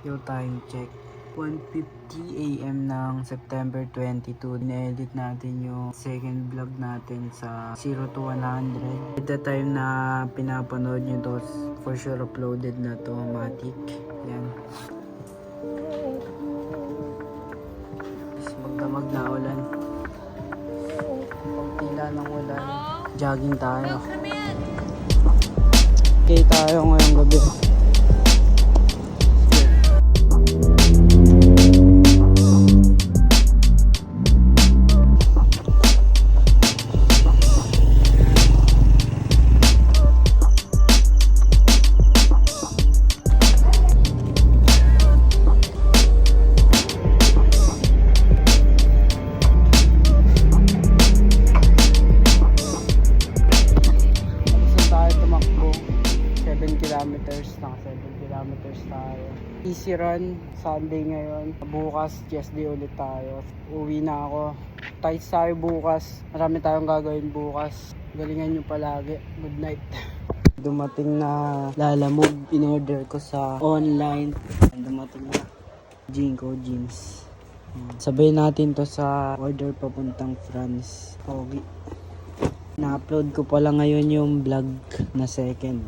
Yung time check. 1:50 AM ng September 22. Na-edit natin yung second vlog natin sa 0 to 100. At the time na pinapanood nyo to, for sure uploaded na to, Matic. Yan. Tapos magdamag na ulan. Pagtila ng ulan, jogging tayo. Okay tayo ngayong gabi. Naka 7 kilometers tayo. Easy run, Sunday ngayon. Bukas, just day ulit tayo. Uwi na ako. Tight tayo bukas. Marami tayong gagawin bukas. Galingan nyo palagi. Good night. Dumating na Lalamove. In-order ko sa online. Dumating na Jinko Jeans. Sabay natin to sa order papuntang France. Pogi. Na-upload ko pala ngayon yung vlog na second.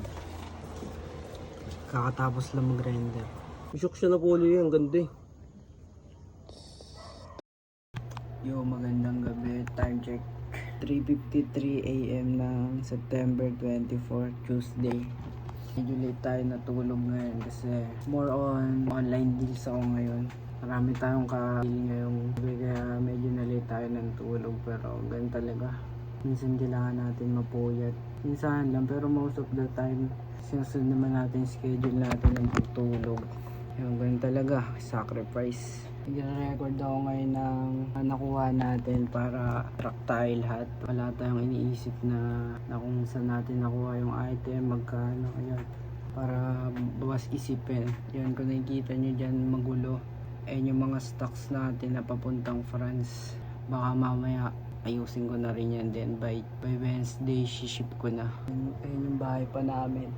Kakatapos lang mag-render. Shock siya na polo yan, ganda eh. Yo, magandang gabi. Time check. 3:53 AM ng September 24, Tuesday. Medyo late tayo natulog ngayon kasi more on online deals ako ngayon. Marami tayong ka-deal ngayong gabi kaya medyo na late tayo ng tulog, pero ganun talaga. Minsan kailangan natin mapuyat. Minsan lang, pero most of the time sinusunod naman natin schedule natin ng pagtulog. Yung ganun talaga, sacrifice. Nag-record ako ngayon ng nakuha natin para track tayo lahat. Wala tayong iniisip na kung saan natin nakuha yung item, magkano, ayan. Para bawas isipin. Yan, kung nakikita nyo dyan magulo. Ayan yung mga stocks natin na papuntang France. Baka mamaya ayusin ko na rin yan din. By Wednesday, ship ko na. Ayun yung bahay pa namin.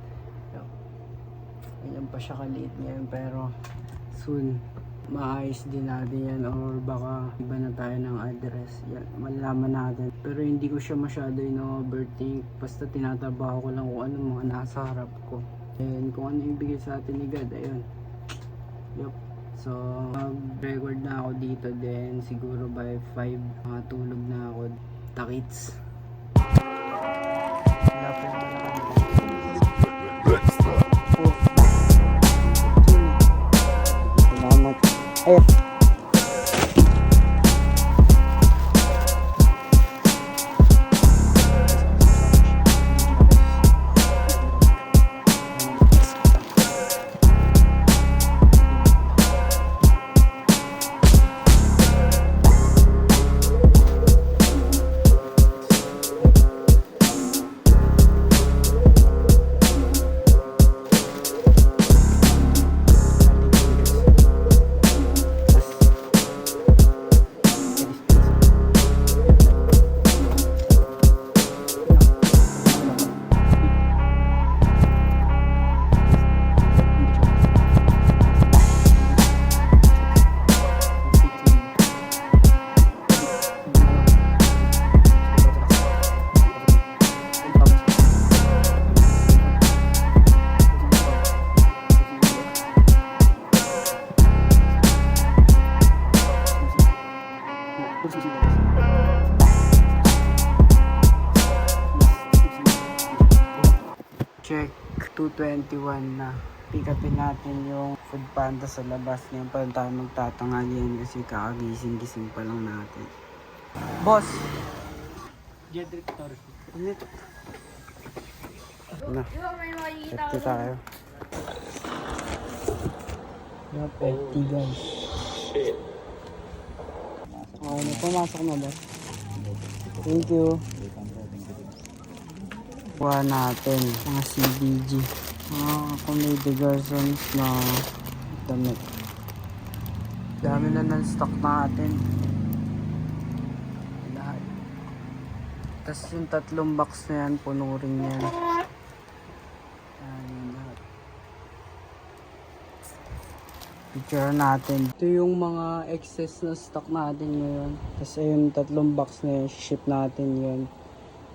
Ganyan pa siya kaliit ngayon, pero soon maayos din natin yan, or baka iba na tayo ng address. Yan, malalaman natin. Pero hindi ko siya masyado overthink. Basta tinatrabaho ko lang kung ano mga nasa harap ko. And kung ano yung bigay sa atin ni God, ayun. Yup. So mag-record na ako dito, then siguro by 5 makatulog na ako. Takits. Ayun. Check, 2:21 na. Pick upin natin yung food panda sa labas. Ngayon pa tayo magtatangalian kasi kakagising-gising pa lang natin. Boss! Jedrick Tor. Ulit. Na, safety tayo. Yung petty guys. Okay na, pumasok na boss. Thank you. Kuha natin mga CBG, mga Comedy Garzons na damit. Dami na ng stock natin lahat. Tapos yung 3 box na yan, puno rin yan. Yan lahat. Picture natin. Ito yung mga excess na stock natin ngayon. Kasi yung 3 box na yun, ship natin yun.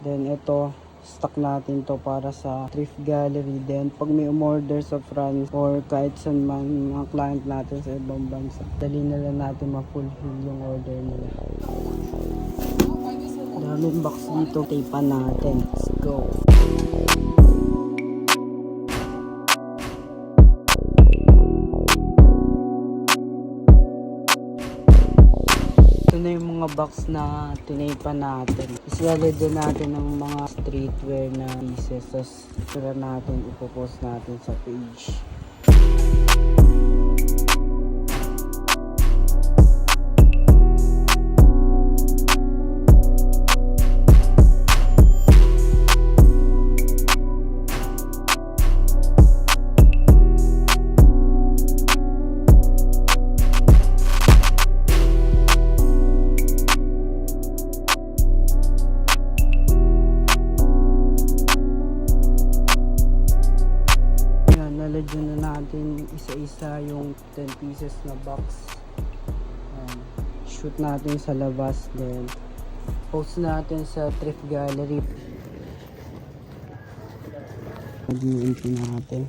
Then ito, stock natin to para sa thrift gallery. Then pag may umorder sa France or kahit saan man mga client natin sa ibang bansa, dali na lang natin ma-fulfill yung order nila. Daming box dito, tape natin. Let's go! Ito na yung mga box na tinaypan natin. Isalad din natin ng mga streetwear na pieces. Tapos sila natin, ipopost natin sa page. Nalagyan na natin isa-isa yung 10 pieces na box. Shoot natin sa labas, then post natin sa thrift gallery. Mag-iinti natin.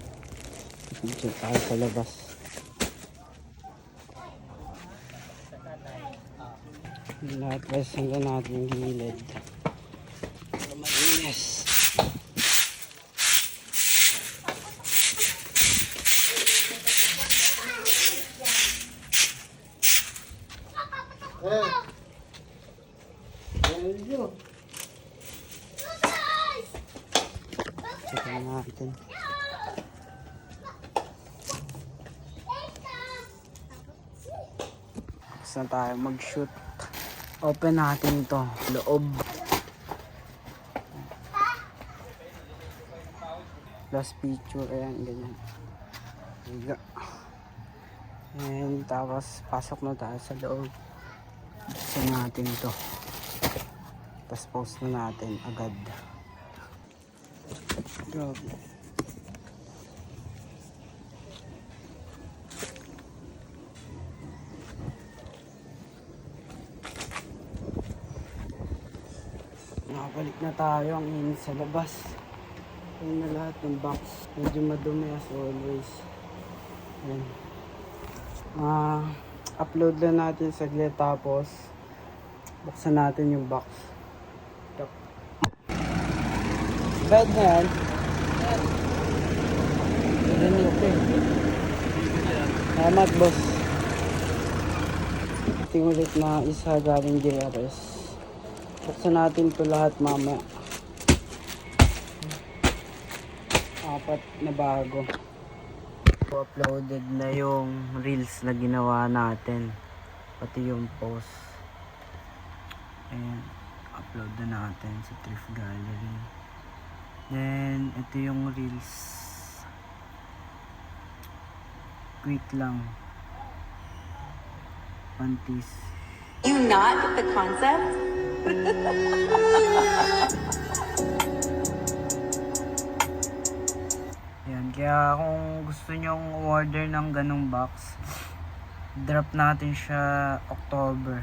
Picture tayo sa labas. Napresan na natin yung gilid. Para malinis. Check natin. Saan tayo mag-shoot? Open natin ito. Loob. Last picture. Ayan, ganyan. Higa. And tapos pasok na tayo sa loob. Buksan natin ito. Tapos post na natin agad. Grabe. Nakabalik na tayo. Ang init sa labas. Ayan na lahat ng box. Medyo madumi as always. Ayan. Upload lang natin saglit tapos buksan natin yung box. Bed na yan. Okay. Salamat boss. Tingin ulit na isa galing DRS. Buksan natin ito lahat mamaya. 4 na bago. Uploaded na yung reels na ginawa natin. Pati yung post. Ayan. Upload na natin sa thrift gallery. Then, ito yung reels. Quick lang. Panties. You not get the concept? Yan, kaya kung gusto nyong order ng ganong box, drop natin siya October.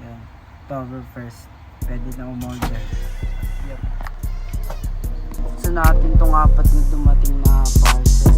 Yan, October 1st. Pwede na umorder. Yep. Buksan natin tong 4 na dumating na parcel.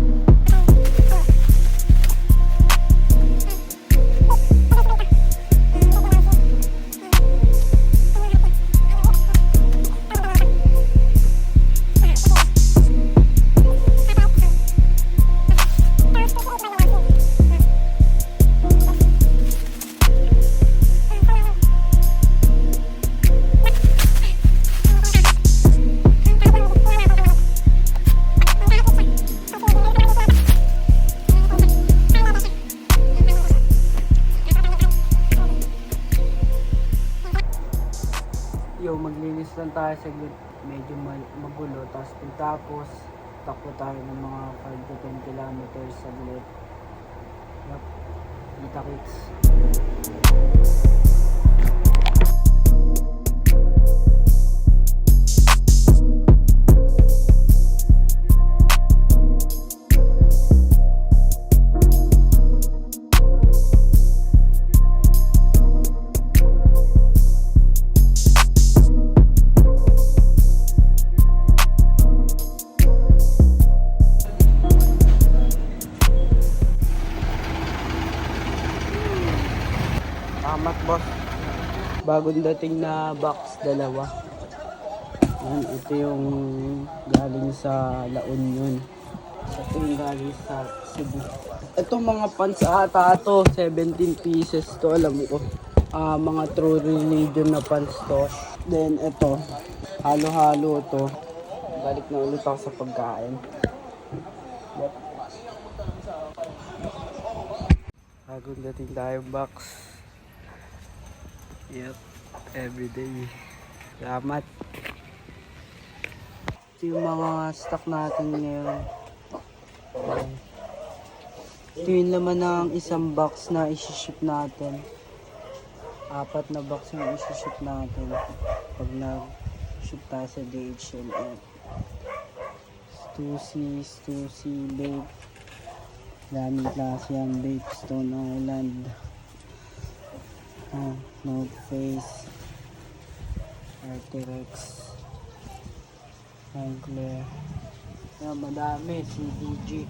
Maglinis lang tayo sa medyo magulo, tapos pagtapos takbo tayo ng mga 5 to 10 kilometers saglit. Yup, kita-kits. Salamat, boss. Bagong dating na box, dalawa. Yan, ito yung galing sa La Union. Ito yung galing sa Cebu. Itong mga pants ata to, 17 pieces to, alam ko. Mga True Religion na pants to. Then ito, halo-halo to. Balik na ulit ako sa pagkain. Yep. Bagong dating tayo box. Yep, everyday. Salamat. Ito yung mga stock natin ngayon. Ito yung laman ng isang box na isi-ship natin. 4 na box yung isi-ship natin pag nag-ship tayo sa DHL. Stussy Babe. Daming klase yan, Babe. Stone Island. North Face. Arterex. Angler. Yan, madami. CDG.